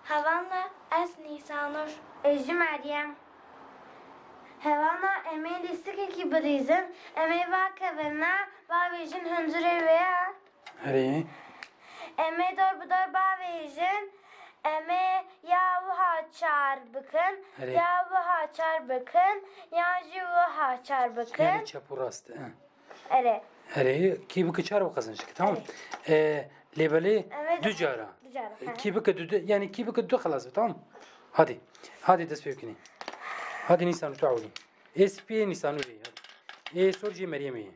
Havanla es Nisanur. Ejü Meryem. Hevana emeği listik ki brizin. Emeği vakavena vavijin hündüre veya. Hadi. Emeği dor vavijin. Emeği yavu haçar bıkın. Evet. Yavu haçar bıkın. Yavu haçar bıkın. Yani çapurastı. Evet. Hadi. Ki bu kıçar bu kazanacak. Tamam. Lebeli Evet. dücara. Dücara, ha. Ki bu düdü yani ki bu düdü خلاص tamam. Hadi. Hadi ders bekleyin. Hadi Nisan تعالي. اسبي Nisan وري. سورجي مريمي.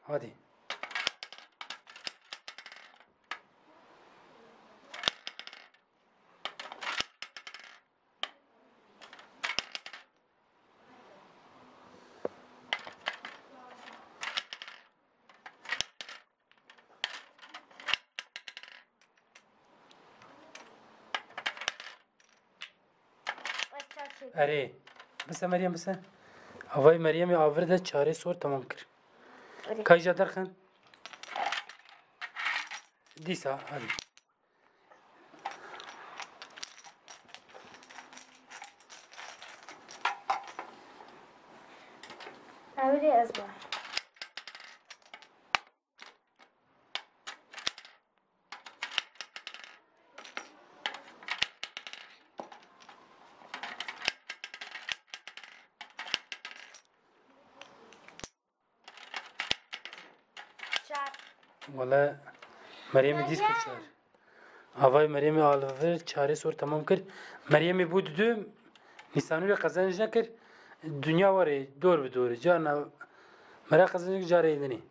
Hadi. Ere. Bise Meryem bise. Havay Meryem'i avırda çare sor tamam kır. Kayca derken. Disa hadi. Öyle yazma. Çar. Valla Meryem'i diz kır çare. Havay Meryem'i avır çare sor tamam kır. Meryem'i bu düdü Nisan'ı kazanacak kır. Dünya var ya doğru bir doğru. Cana merak kazanacak care edini.